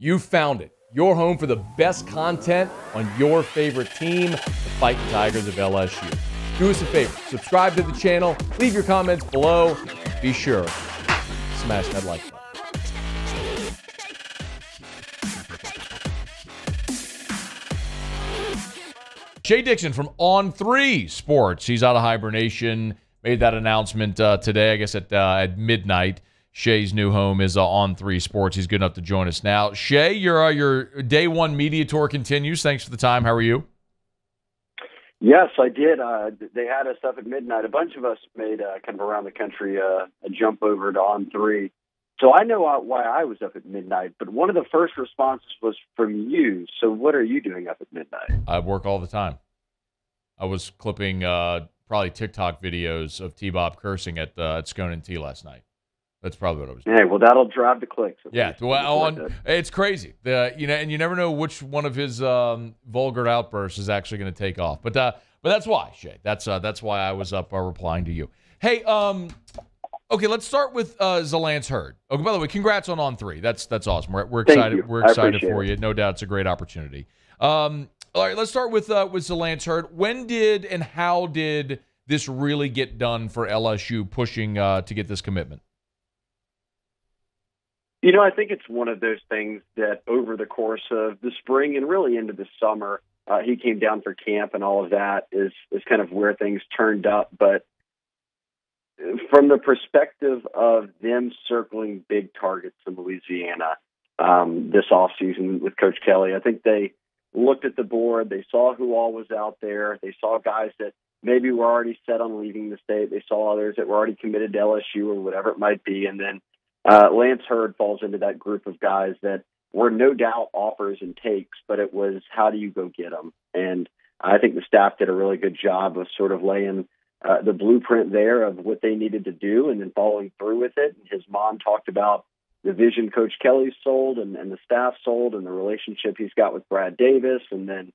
You found it. Your home for the best content on your favorite team, the Fighting Tigers of LSU. Do us a favor. Subscribe to the channel. Leave your comments below. Be sure to smash that like button. Shea Dixon from On3Sports. He's out of hibernation. Made that announcement today, I guess at midnight. Shea's new home is On3Sports. He's good enough to join us now. Shea, your day one media tour continues. Thanks for the time. How are you? Yes, I did. They had us up at midnight. A bunch of us made kind of around the country a jump over to On3. So I know why I was up at midnight, but one of the first responses was from you. So what are you doing up at midnight? I work all the time. I was clipping probably TikTok videos of T-Bob cursing at Scone and T last night. That's probably what I was doing. Hey, well, that'll drive the clicks. Yeah, it's crazy. And you never know which one of his vulgar outbursts is actually going to take off. But that's why, Shea. That's why I was up replying to you. Hey, okay, let's start with Zalance Heard. Okay, by the way, congrats on On3. That's awesome. We're excited. We're excited for you. No doubt, it's a great opportunity. All right, let's start with Zalance Heard. When did and how did this really get done for LSU pushing to get this commitment? You know, I think it's one of those things that over the course of the spring and really into the summer, he came down for camp and all of that is kind of where things turned up. But from the perspective of them circling big targets in Louisiana this offseason with Coach Kelly, I think they looked at the board. They saw who all was out there. They saw guys that maybe were already set on leaving the state. They saw others that were already committed to LSU or whatever it might be. And then Lance Heard falls into that group of guys that were no doubt offers and takes, but it was how do you go get them? And I think the staff did a really good job of sort of laying the blueprint there of what they needed to do and then following through with it. His mom talked about the vision Coach Kelly sold and the staff sold and the relationship he's got with Brad Davis. And then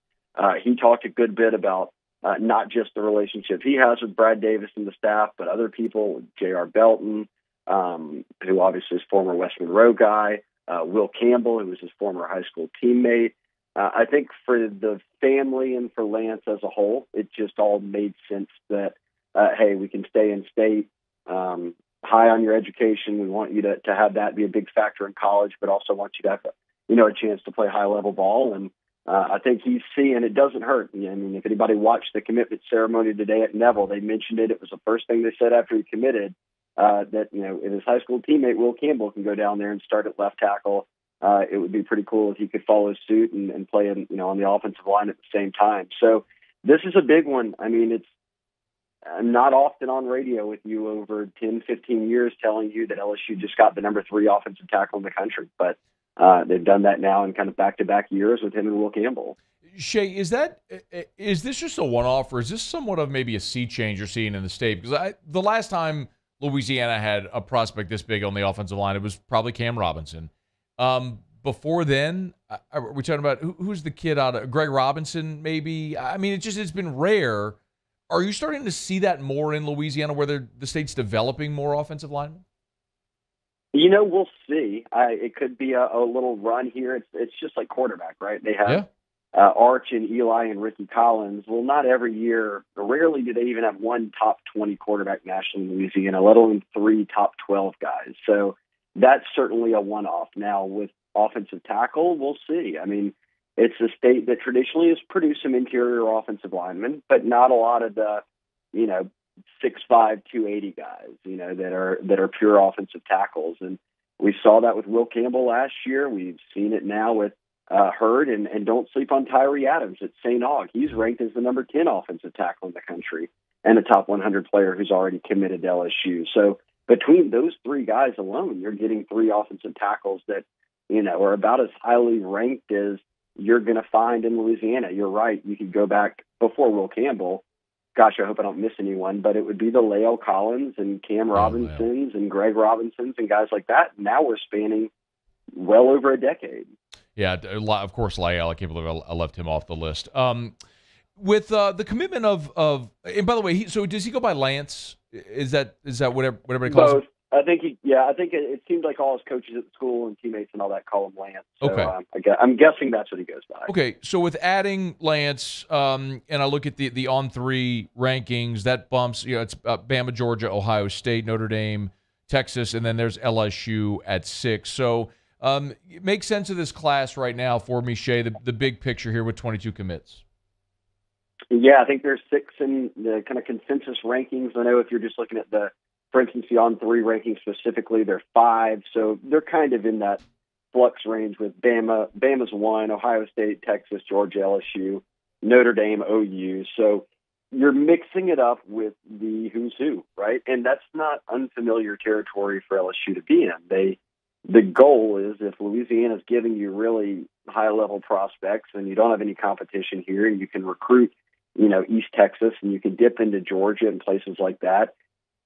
he talked a good bit about not just the relationship he has with Brad Davis and the staff, but other people, J.R. Belton, who obviously is former West Monroe guy, Will Campbell, who was his former high school teammate. I think for the family and for Lance as a whole, it just all made sense that, hey, we can stay in state, high on your education. We want you to have that be a big factor in college, but also want you to have a chance to play high-level ball. And I think he's seeing it doesn't hurt. I mean, if anybody watched the commitment ceremony today at Neville, they mentioned it. It was the first thing they said after he committed. That, if his high school teammate, Will Campbell, can go down there and start at left tackle, it would be pretty cool if he could follow suit and play on the offensive line at the same time. So this is a big one. I mean, I'm not often on radio with you over 10, 15 years telling you that LSU just got the number 3 offensive tackle in the country, but they've done that now in kind of back-to-back years with him and Will Campbell. Shea, is this just a one-off, or is this somewhat of maybe a sea change you're seeing in the state? Because the last time Louisiana had a prospect this big on the offensive line, it was probably Cam Robinson. Before then, we're talking about who's the kid out of Greg Robinson, maybe. I mean, it's been rare. Are you starting to see that more in Louisiana, where the state's developing more offensive linemen? We'll see. It could be a little run here. It's just like quarterback, right? They have Arch and Eli and Ricky Collins. Well, not every year. Rarely do they even have one top 20 quarterback nationally in Louisiana, let alone 3 top 12 guys. So that's certainly a one-off. Now, with offensive tackle, we'll see. I mean, it's a state that traditionally has produced some interior offensive linemen, but not a lot of the, 6'5", 280 guys, that are pure offensive tackles. And we saw that with Will Campbell last year. We've seen it now with Heard, and don't sleep on Tyree Adams at St. Aug. He's ranked as the number 10 offensive tackle in the country and a top 100 player who's already committed to LSU. So between those 3 guys alone, you're getting 3 offensive tackles that, are about as highly ranked as you're going to find in Louisiana. You're right. You could go back before Will Campbell. Gosh, I hope I don't miss anyone, but it would be the Lael Collins and Cam Robinsons and Greg Robinsons and guys like that. Now we're spanning well over a decade. Yeah, of course, Lael. I can't believe I left him off the list. With the commitment of and by the way, so does he go by Lance? Is that what everybody calls him? I think it seems like all his coaches at the school and teammates and all that call him Lance. So, Okay. I'm guessing that's what he goes by. Okay, so with adding Lance, and I look at the On3 rankings, that bumps, it's Bama, Georgia, Ohio State, Notre Dame, Texas, and then there's LSU at 6. So make sense of this class right now for me, Shea, the big picture here with 22 commits. Yeah, I think there's 6 in the kind of consensus rankings. I know if you're just looking at for instance, the On3 ranking specifically, they're 5. So they're kind of in that flux range with Bama. Bama's 1, Ohio State, Texas, Georgia, LSU, Notre Dame, OU. So you're mixing it up with the who's who, right? And that's not unfamiliar territory for LSU to be in. The goal is if Louisiana's giving you really high-level prospects and you don't have any competition here, and you can recruit, East Texas, and you can dip into Georgia and places like that,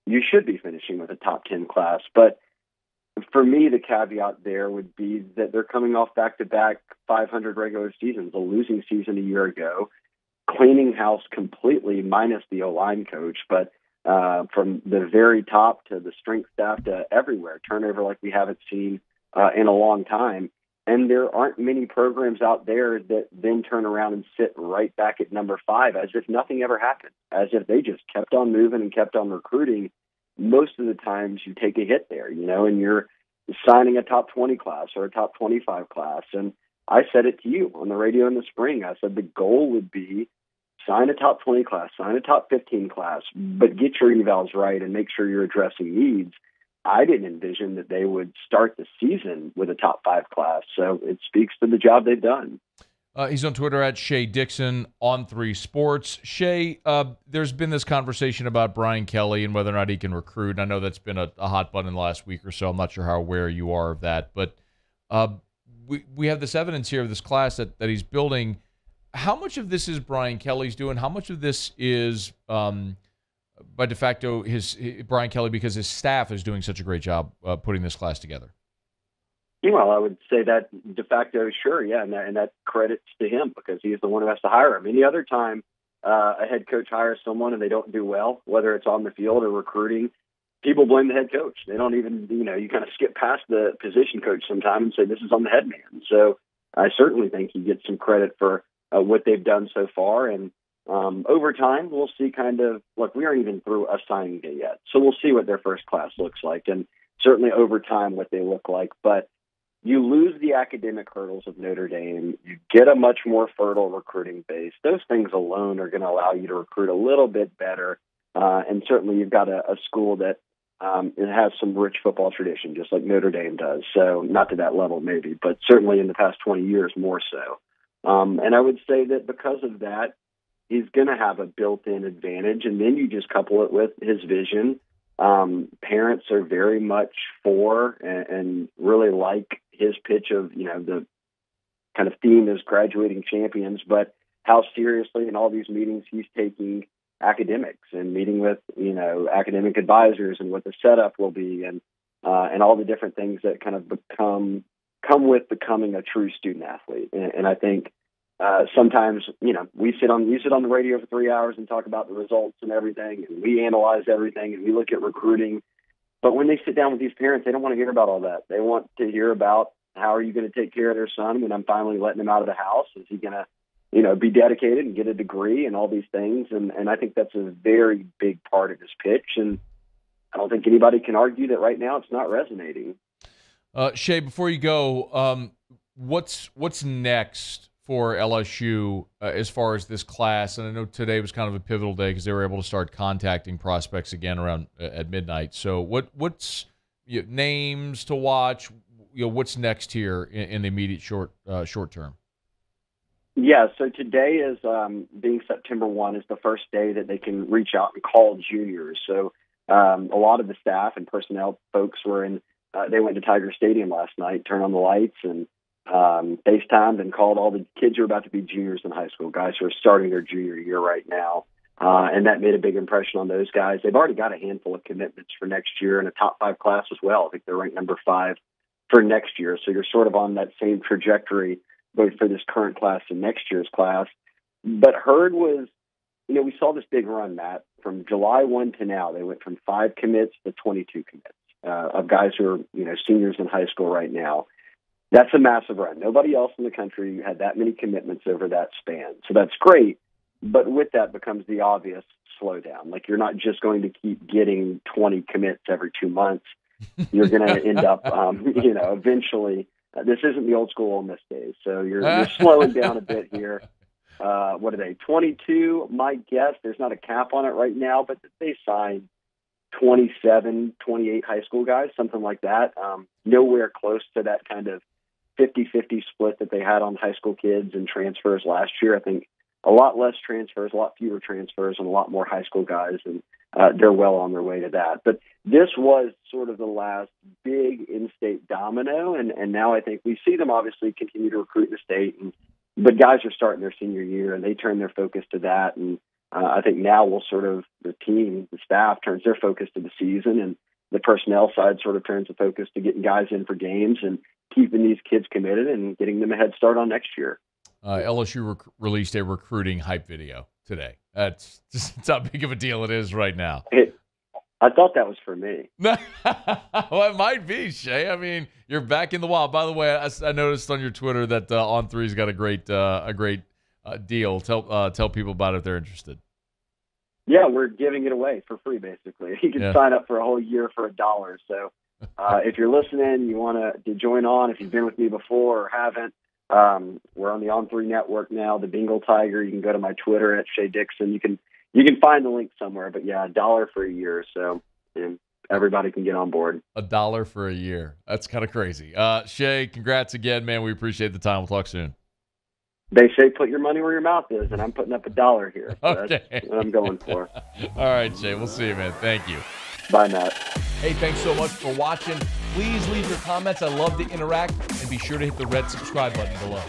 you should be finishing with a top 10 class. But for me, the caveat there would be that they're coming off back-to-back 500 regular seasons, a losing season a year ago, cleaning house completely minus the O-line coach, but from the very top to the strength staff to everywhere, turnover like we haven't seen in a long time. And there aren't many programs out there that then turn around and sit right back at number 5 as if nothing ever happened, as if they just kept on moving and kept on recruiting. Most of the times you take a hit there, and you're signing a top 20 class or a top 25 class. And I said it to you on the radio in the spring. I said the goal would be sign a top 20 class, sign a top 15 class, but get your evals right and make sure you're addressing needs. I didn't envision that they would start the season with a top 5 class. So it speaks to the job they've done. He's on Twitter at Shea Dixon On3Sports. Shea, there's been this conversation about Brian Kelly and whether or not he can recruit. I know that's been a hot button in the last week or so. I'm not sure how aware you are of that. But we have this evidence here of this class that he's building. How much of this is Brian Kelly's doing? How much of this is by de facto Brian Kelly because his staff is doing such a great job putting this class together? Well, I would say that de facto, sure, yeah, and that credits to him because he is the one who has to hire him. Any other time a head coach hires someone and they don't do well, whether it's on the field or recruiting, people blame the head coach. They don't even, you kind of skip past the position coach sometimes and say this is on the head man. So I certainly think he gets some credit for what they've done so far. And over time, we'll see look, we aren't even through a signing day yet. So we'll see what their first class looks like. And certainly over time, what they look like. But you lose the academic hurdles of Notre Dame. You get a much more fertile recruiting base. Those things alone are going to allow you to recruit a little bit better. And certainly you've got a school that it has some rich football tradition, just like Notre Dame does. So not to that level maybe, but certainly in the past 20 years more so. And I would say that because of that, he's going to have a built-in advantage. And then you just couple it with his vision. Parents are very much for and really like his pitch of, the kind of theme is graduating champions, but how seriously in all these meetings he's taking academics and meeting with, academic advisors and what the setup will be and all the different things that kind of come with becoming a true student athlete. And I think sometimes, we sit on the radio for 3 hours and talk about the results and everything, and we analyze everything and we look at recruiting. But when they sit down with these parents, they don't want to hear about all that. They want to hear about how are you going to take care of their son when I'm finally letting him out of the house? Is he going to, be dedicated and get a degree and all these things? And I think that's a very big part of his pitch. And I don't think anybody can argue that right now it's not resonating. Shea, before you go, what's next for LSU as far as this class? And I know today was kind of a pivotal day because they were able to start contacting prospects again around at midnight. So what's names to watch? What's next here in the immediate short term? Yeah, so today is being September 1 is the first day that they can reach out and call juniors. So a lot of the staff and personnel folks they went to Tiger Stadium last night, turned on the lights and FaceTimed and called all the kids who are about to be juniors in high school, guys who are starting their junior year right now. And that made a big impression on those guys. They've already got a handful of commitments for next year in a top 5 class as well. I think they're ranked number 5 for next year. So you're sort of on that same trajectory both for this current class and next year's class. But Heard was, we saw this big run, Matt, from July 1 to now. They went from 5 commits to 22 commits. of guys who are, seniors in high school right now. That's a massive run. Nobody else in the country had that many commitments over that span. So that's great. But with that becomes the obvious slowdown. Like, you're not just going to keep getting 20 commits every 2 months. You're going to end up, eventually, this isn't the old school Ole Miss days. So you're slowing down a bit here. What are they, 22? My guess, there's not a cap on it right now, but they signed 27, 28 high school guys, something like that. Nowhere close to that kind of 50-50 split that they had on high school kids and transfers last year. I think a lot less transfers, a lot fewer transfers, and a lot more high school guys, and they're well on their way to that. But this was sort of the last big in-state domino, and now I think we see them obviously continue to recruit in the state, but guys are starting their senior year, and they turn their focus to that, and I think now the team, the staff, turns their focus to the season, and the personnel side sort of turns the focus to getting guys in for games and keeping these kids committed and getting them a head start on next year. LSU released a recruiting hype video today. That's how big of a deal it is right now. I thought that was for me. Well, it might be, Shea. I mean, you're back in the wild. By the way, I noticed on your Twitter that On3's got a great deal. Tell people about it if they're interested. Yeah, we're giving it away for free, basically. You can sign up for a whole year for $1. So if you're listening, you want to join on, if you've been with me before or haven't, we're on the On3 network now, the Bengal Tiger. You can go to my Twitter at Shea Dixon. You can find the link somewhere, but yeah, $1 for a year. So everybody can get on board. $1 for a year. That's kind of crazy. Shea, congrats again, man. We appreciate the time. We'll talk soon. They say put your money where your mouth is, and I'm putting up $1 here. So okay. That's what I'm going for. All right, Shea. We'll see you, man. Thank you. Bye, Matt. Hey, thanks so much for watching. Please leave your comments. I love to interact. And be sure to hit the red subscribe button below.